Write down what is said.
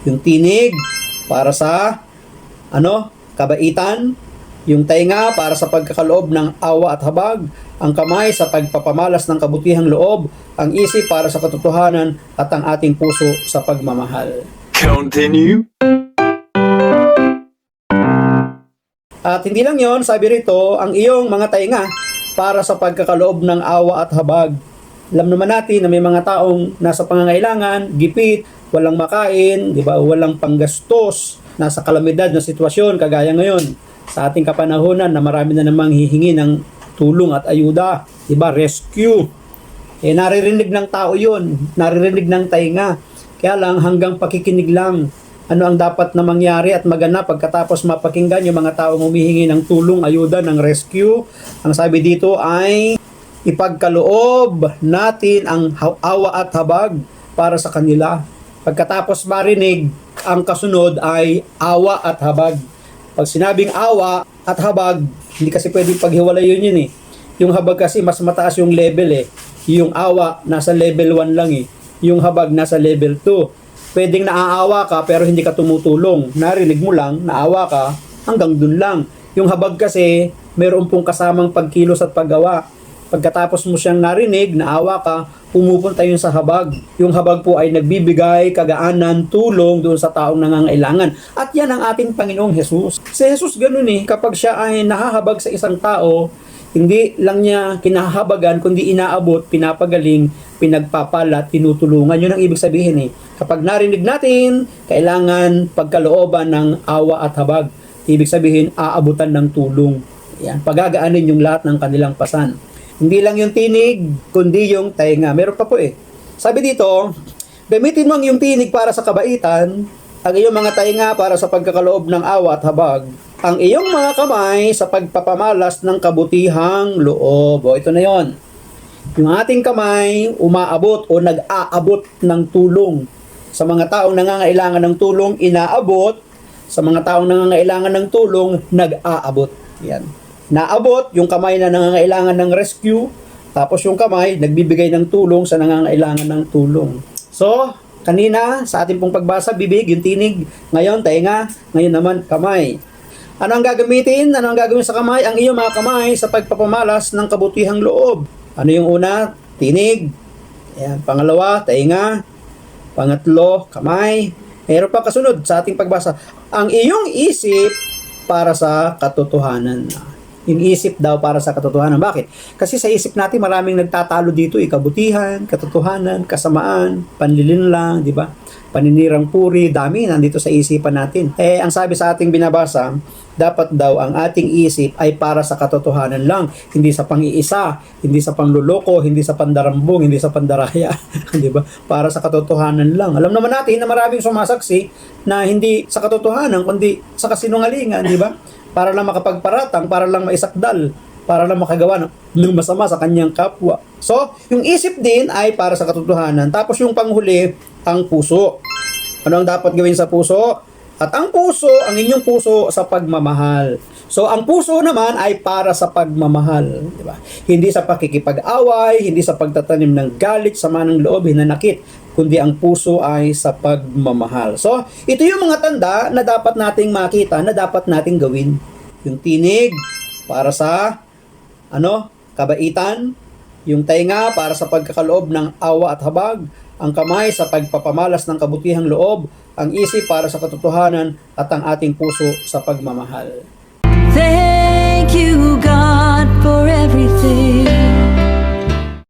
Yung tinig para sa kabaitan. Yung tainga para sa pagkakaloob ng awa at habag. Ang kamay sa pagpapamalas ng kabutihang loob. Ang isip para sa katotohanan at ang ating puso sa pagmamahal. Continue. At hindi lang yon, sabi rito, ang iyong mga tainga para sa pagkakaloob ng awa at habag. Alam naman natin na may mga taong nasa pangangailangan, gipit, walang makain, di ba? Walang panggastos, nasa kalamidad na sitwasyon kagaya ngayon sa ating kapanahunan na marami na namang hihingi ng tulong at ayuda, di ba? Rescue. Naririnig ng tao 'yon, naririnig ng tainga. Kaya lang hanggang pakikinig lang. Ano ang dapat na mangyari at maganap pagkatapos mapakinggan yung mga taong humihingi ng tulong, ayuda, ng rescue? Ang sabi dito ay ipagkaloob natin ang awa at habag para sa kanila. Pagkatapos marinig, ang kasunod ay awa at habag. Pag sinabing awa at habag, hindi kasi pwedeng paghiwalay yun eh. Yung habag kasi mas mataas yung level eh. Yung awa nasa level 1 lang eh. Yung habag nasa level 2. Pwedeng naaawa ka pero hindi ka tumutulong. Narinig mo lang, naawa ka, hanggang dun lang. Yung habag kasi, mayroon pong kasamang pagkilos at paggawa. Pagkatapos mo siyang narinig, naawa ka, pumupunta yun sa habag. Yung habag po ay nagbibigay kagaanan, tulong doon sa taong nangangailangan. At yan ang ating Panginoong Jesus. Si Jesus ganun eh, kapag siya ay nahahabag sa isang tao, hindi lang niya kinahabagan, kundi inaabot, pinapagaling, pinagpapala, tinutulungan. Yun ang ibig sabihin eh. Kapag narinig natin, kailangan pagkalooban ng awa at habag. Ibig sabihin, aabutan ng tulong. Yan, pagagaanin yung lahat ng kanilang pasan. Hindi lang yung tinig, kundi yung tainga. Meron pa po eh. Sabi dito, gamitin mo ang iyong tinig para sa kabaitan, ang iyong mga tainga para sa pagkakaloob ng awa at habag, ang iyong mga kamay sa pagpapamalas ng kabutihang loob. O, ito na yon. Yung ating kamay, umaabot o nag-aabot ng tulong. Sa mga taong nangangailangan ng tulong, inaabot. Sa mga taong nangangailangan ng tulong, nag-aabot. Yan. Naabot yung kamay na nangangailangan ng rescue, tapos yung kamay nagbibigay ng tulong sa nangangailangan ng tulong. So, kanina sa ating pong pagbasa, bibig, yung tinig, ngayon tainga, ngayon naman kamay. Ano ang gagamitin? Ano ang gagawin sa kamay? Ang iyong mga kamay sa pagpapamalas ng kabutihang loob. Ano yung una? Tinig. Ayan. Pangalawa, tainga. Pangatlo, kamay. Meron pa kasunod sa ating pagbasa. Ang iyong isip para sa katotohanan. Yung isip daw para sa katotohanan. Bakit? Kasi sa isip natin maraming nagtatalo dito. Kabutihan, katotohanan, kasamaan, panlilinlang, di ba? Paninirang puri, dami nandito sa isipan natin. Ang sabi sa ating binabasa, dapat daw ang ating isip ay para sa katotohanan lang. Hindi sa pang-iisa, hindi sa pangluloko, hindi sa pandarambong, hindi sa pandaraya. Di ba? Para sa katotohanan lang. Alam naman natin na maraming sumasaksi na hindi sa katotohanan, kundi sa kasinungalingan, di ba? Para lang makapagparatang, para lang maisakdal, para lang makagawa ng masama sa kanyang kapwa. So, yung isip din ay para sa katotohanan. Tapos yung panghuli, ang puso. Ano ang dapat gawin sa puso? At ang puso, ang inyong puso sa pagmamahal. So, ang puso naman ay para sa pagmamahal. Di ba? Hindi sa pakikipag-away, hindi sa pagtatanim ng galit, sama ng loob, hinanakit, kundi ang puso ay sa pagmamahal. So, ito yung mga tanda na dapat nating makita, na dapat nating gawin. Yung tinig para sa kabaitan, yung tainga para sa pagkakaloob ng awa at habag, ang kamay sa pagpapamalas ng kabutihang loob, ang isip para sa katotohanan, at ang ating puso sa pagmamahal.